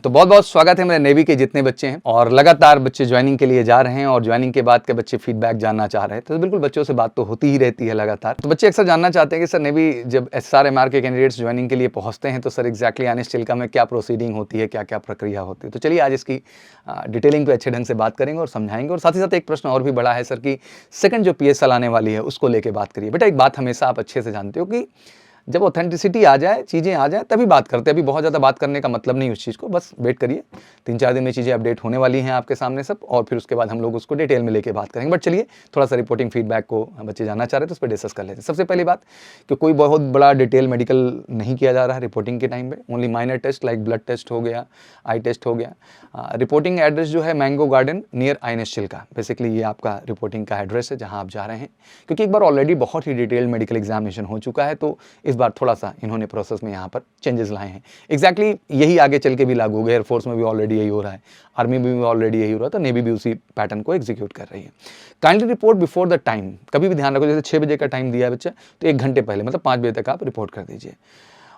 तो बहुत बहुत स्वागत है मेरे नेवी के जितने बच्चे हैं और लगातार बच्चे ज्वाइनिंग के लिए जा रहे हैं और ज्वाइनिंग के बाद के बच्चे फीडबैक जानना चाह रहे हैं। तो बिल्कुल बच्चों से बात तो होती ही रहती है लगातार। तो बच्चे अक्सर जानना चाहते हैं कि सर नेवी जब SRMR के कैंडिडेट्स ज्वाइनिंग के लिए पहुंचते हैं तो सर एग्जैक्टली आइएनएस चिल्का में क्या प्रोसीडिंग होती है, क्या क्या प्रक्रिया होती है। तो चलिए आज इसकी डिटेलिंग पे अच्छे ढंग से बात करेंगे और समझाएंगे। और साथ ही साथ एक प्रश्न और भी बड़ा है सर कि सेकंड जो PSL आने वाली है उसको लेके बात करिए। बेटा एक बात हमेशा आप अच्छे से जानते हो कि जब ऑथेंटिसिटी आ जाए, चीज़ें आ जाए तभी बात करते हैं। अभी बहुत ज़्यादा बात करने का मतलब नहीं उस चीज़ को, बस वेट करिए। 3-4 दिन में चीज़ें अपडेट होने वाली हैं आपके सामने सब, और फिर उसके बाद हम लोग उसको डिटेल में लेके बात करेंगे। बट चलिए थोड़ा सा रिपोर्टिंग फीडबैक को बच्चे जानना चाह रहे हैं तो उस पर डिस्कस कर लेते हैं। सबसे पहली बात कि कोई बहुत बड़ा डिटेल मेडिकल नहीं किया जा रहा है रिपोर्टिंग के टाइम पे। Only minor test like blood test हो गया, आई टेस्ट हो गया। रिपोर्टिंग एड्रेस जो है mango garden near INS Chilka, basically ये आपका रिपोर्टिंग का एड्रेस है जहाँ आप जा रहे हैं। क्योंकि एक बार ऑलरेडी बहुत ही डिटेल मेडिकल एग्जामिनेशन हो चुका है तो इस बार थोड़ा सा इन्होंने प्रोसेस में यहाँ पर चेंजेस लाए हैं। एग्जैक्टली यही आगे चल के भी लागू हो गया। एयरफोर्स में भी ऑलरेडी यही हो रहा है, आर्मी में भी ऑलरेडी यही हो रहा है, तो नेवी भी उसी पैटर्न को एग्जीक्यूट कर रही है। Kindly report before the time, कभी भी ध्यान रखो जैसे 6 बजे का टाइम दिया है बच्चा तो 1 घंटे पहले मतलब 5 बजे तक आप रिपोर्ट कर दीजिए।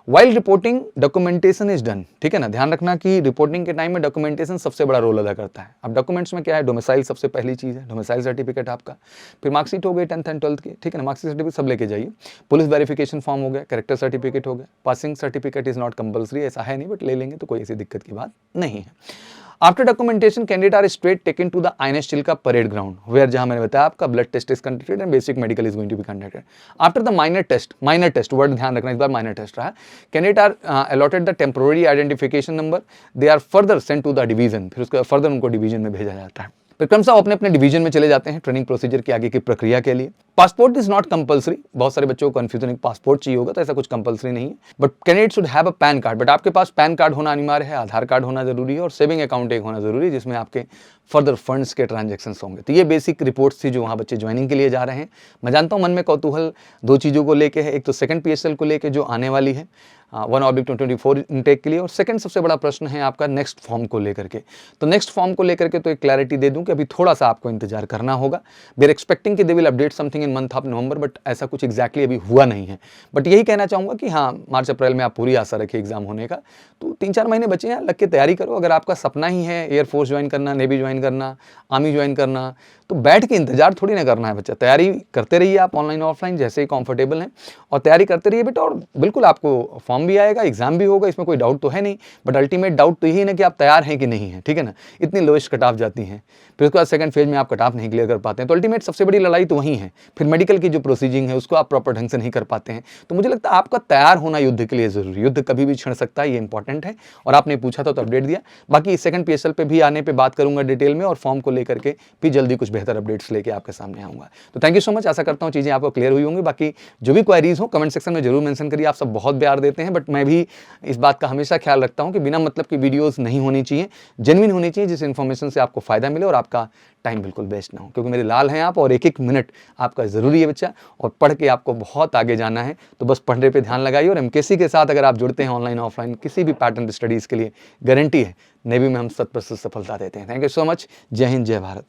While reporting documentation is done, ठीक है ना। ध्यान रखना कि रिपोर्टिंग के टाइम में डॉक्यूमेंटेशन सबसे बड़ा रोल अदा करता है। अब डॉक्यूमेंट्स में क्या है, डोमिसाइल सबसे पहली चीज़ है, डोमिसाइल सर्टिफिकेट आपका, फिर मार्कशीट हो गई 10th एंड 12th की, ठीक है ना। मार्कशीट सर्टिफिकेट सब लेके जाइए। पुलिस वेरिफिकेशन फॉर्म हो गया, कैरेक्टर सर्टिफिकेट हो गया। Passing certificate is not compulsory, ऐसा है नहीं बट ले लेंगे तो कोई ऐसी दिक्कत की बात नहीं है। After documentation, candidate are straight taken to the INS Chilka parade ground, where जहाँ मैंने बताया आपका blood test is conducted and basic medical is going to be conducted. After the minor test word ध्यान रखना इस बार minor test रहा है। Candidate are allotted the temporary identification number. They are further sent to the division. फिर उसके further उनको division में भेजा जाता है। फिर क्रम साहब अपने अपने डिवीजन में चले जाते हैं ट्रेनिंग प्रोसीजर की आगे की प्रक्रिया के लिए। पासपोर्ट इज नॉट कंपलसरी, बहुत सारे बच्चों को कंफ्यूजन है पासपोर्ट चाहिए होगा, तो ऐसा कुछ कंपलसरी नहीं है। But candidate should have a pan card, but आपके पास पैन कार्ड होना अनिवार्य है, आधार कार्ड होना जरूरी है और सेविंग अकाउंट एक होना जरूरी है जिसमें आपके फर्दर फंड्स के ट्रांजेक्शन होंगे। तो ये बेसिक रिपोर्ट्स थी जो वहाँ बच्चे ज्वाइनिंग के लिए जा रहे हैं। मैं जानता हूँ मन में कौतूहल 2 चीज़ों को लेके है, एक तो सेकंड PSL को लेके जो आने वाली है 1/2024 इनटेक के लिए, और सेकंड सबसे बड़ा प्रश्न है आपका नेक्स्ट फॉर्म को लेकर के। तो नेक्स्ट फॉर्म को लेकर के तो एक क्लैरिटी दे दूं कि अभी थोड़ा सा आपको इंतजार करना होगा। वी आर एक्सपेक्टिंग कि they will update something in month of November, but ऐसा कुछ एग्जैक्टली अभी हुआ नहीं है। बट यही कहना चाहूँगा कि हाँ, मार्च-अप्रैल में आप पूरी आशा रखिए एग्जाम होने का। तो 3-4 महीने बचे हैं, लग के तैयारी करो। अगर आपका सपना ही है एयरफोर्स ज्वाइन करना, नेवी ज्वाइन करना, आर्मी ज्वाइन करना, तो बैठ के इंतजार थोड़ी ना करना है बच्चा। तैयारी करते रहिए आप ऑनलाइन ऑफलाइन जैसे ही कंफर्टेबल हैं, और तैयारी करते रहिए बेटा। और बिल्कुल आपको फॉर्म भी आएगा, एग्जाम भी होगा, इसमें कोई डाउट तो है नहीं। बट अल्टीमेट डाउट तो यही है ना कि आप तैयार हैं कि नहीं है, ठीक है ना। इतनी लोएस्ट कट ऑफ जाती हैं, फिर उसके बाद सेकंड फेज में आप कट ऑफ नहीं क्लियर कर पाते हैं, तो अल्टीमेट सबसे बड़ी लड़ाई तो वही है। फिर मेडिकल की जो प्रोसीजिंग है उसको आप प्रॉपर ढंग से नहीं कर पाते हैं। तो मुझे लगता है आपका तैयार होना युद्ध के लिए जरूरी, युद्ध कभी भी छिड़ सकता है, ये इंपॉर्टेंट है। और आपने पूछा था तो अपडेट दिया। बाकी सेकंड PSL पे भी आने पे बात करूंगा डिटेल में, और फॉर्म को लेकर के भी जल्दी कुछ बेहतर अपडेट्स लेके आपके सामने आऊंगा। तो थैंक यू सो मच, आशा करता हूँ चीज़ें आपको क्लियर हुई होंगी। बाकी जो भी क्वेरीज हो कमेंट सेक्शन में जरूर मेंशन करिए। आप सब बहुत प्यार देते हैं, बट मैं भी इस बात का हमेशा ख्याल रखता हूँ कि बिना मतलब की वीडियोस नहीं होनी चाहिए, जेन्युइन होनी चाहिए, जिस इन्फॉर्मेशन से आपको फायदा मिले और आपका टाइम बिल्कुल वेस्ट ना हो। क्योंकि मेरे लाल हैं आप, और एक एक मिनट आपका ज़रूरी है बच्चा, और पढ़ के आपको बहुत आगे जाना है। तो बस पढ़ने पे ध्यान लगाइए, और MKC के साथ अगर आप जुड़ते हैं ऑनलाइन ऑफलाइन किसी भी पैटर्न स्टडीज़ के लिए, गारंटी है नेवी में हम 100% सफलता देते हैं। Thank you so much. जय हिंद, जय भारत।